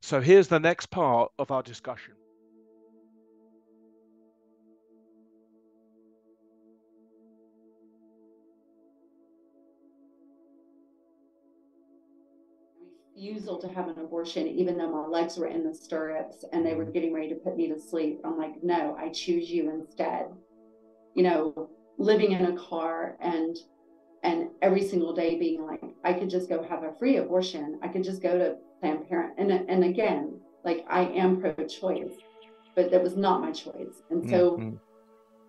So here's the next part of our discussion. Refusal to have an abortion, even though my legs were in the stirrups and they were getting ready to put me to sleep. I'm like, no, I choose you instead. You know, living in a car and every single day being like, I could just go have a free abortion. I could just go to Planned Parenthood. And again, like, I am pro-choice, but that was not my choice. Mm-hmm.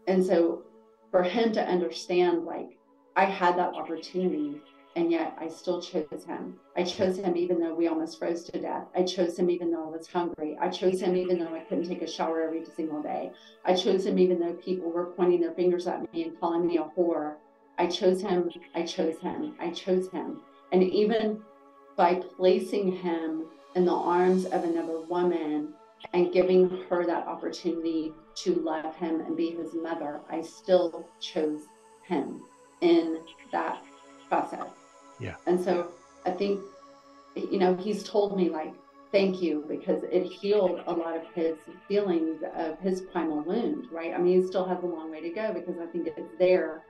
And so for him to understand, like, I had that opportunity and yet I still chose him. I Yeah. chose him even though we almost froze to death. I chose him even though I was hungry. I chose him even though I couldn't take a shower every single day. I chose him even though people were pointing their fingers at me and calling me a whore. I chose him. I chose him. I chose him. And even by placing him in the arms of another woman and giving her that opportunity to love him and be his mother, I still chose him in that process. Yeah. And so I think, you know, he's told me, like, thank you, because it healed a lot of his feelings of his primal wound, right? I mean, he still has a long way to go because I think it's there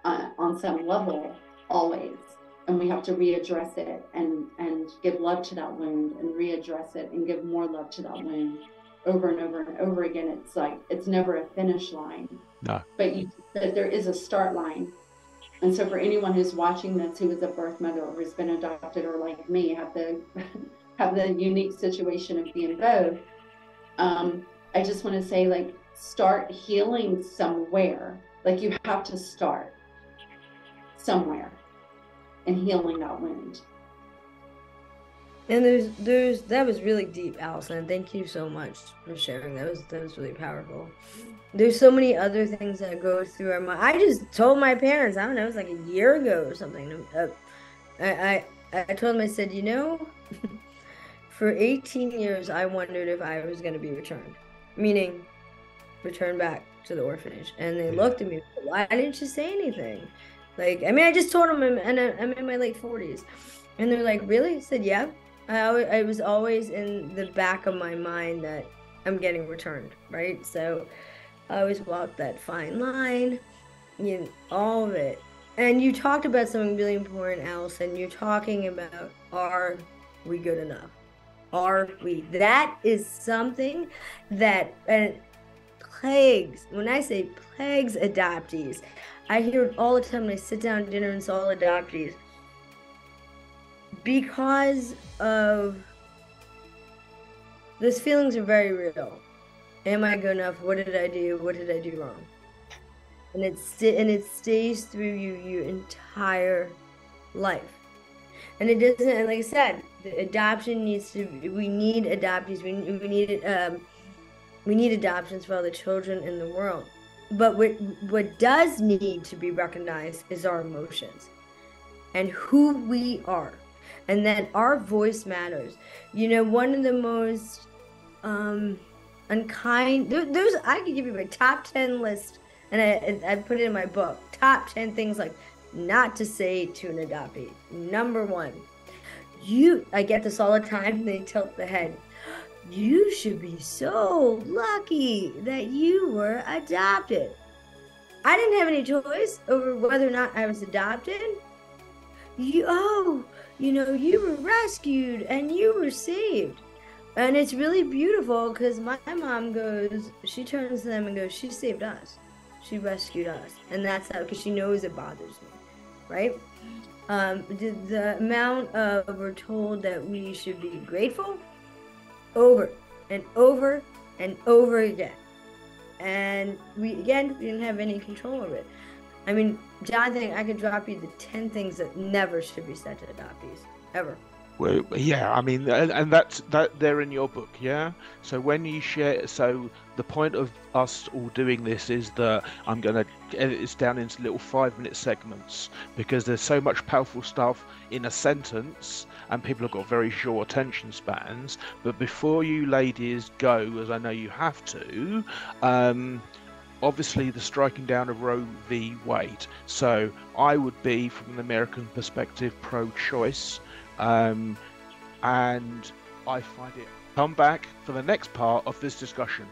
on some level always. And we have to readdress it and give love to that wound and readdress it and give more love to that wound over and over and over again. It's like, it's never a finish line, No. but there is a start line. And so for anyone who's watching this, who is a birth mother or who's been adopted, or like me, have the have the unique situation of being both, I just want to say, like, start healing somewhere. Like, you have to start somewhere and healing that wound. And there's that was really deep, Allison. Thank you so much for sharing. That was really powerful. There's so many other things that go through our mind. I just told my parents, I don't know, it was like a year ago or something. I told them, I said, you know, for 18 years I wondered if I was going to be returned, meaning returned back to the orphanage. And they Yeah. looked at me, why didn't you say anything? Like, I mean, I just told them I'm in my late 40s. And they're like, really? I said, yeah. I was always in the back of my mind that I'm getting returned, right? So I always walked that fine line, you know, all of it. And you talked about something really important, Allison. You're talking about, are we good enough? Are we? That is something that plagues, when I say plagues adoptees, I hear it all the time when I sit down at dinner and saw adoptees. Because of those feelings are very real. Am I good enough? What did I do? What did I do wrong? And it stays through you your entire life. And it doesn't, and like I said, the adoption needs to, we need adoptees. We need adoptions for all the children in the world. But what does need to be recognized is our emotions and who we are, and that our voice matters. You know, one of the most unkind, there's, I could give you my top 10 list, and I put it in my book, top 10 things like not to say to an adoptee. Number one, I get this all the time, they tilt the head. You should be so lucky that you were adopted. I didn't have any choice over whether or not I was adopted. You know, you were rescued and you were saved. And it's really beautiful because my mom goes, she turns to them and goes, she saved us. She rescued us. And that's how, because she knows it bothers me, right? The amount of, we're told that we should be grateful over and over and over again. And we didn't have any control over it. I mean, Jonathan, I could drop you the 10 things that never should be said to adoptees, ever. Well, yeah, I mean, and that's that they're in your book, yeah. So when you share, so the point of us all doing this is that I'm going to edit this down into little 5-minute segments because there's so much powerful stuff in a sentence, and people have got very short attention spans. But before you ladies go, as I know you have to, obviously the striking down of Roe v. Wade. So I would be, from an American perspective, pro-choice. And I find it. Come back for the next part of this discussion.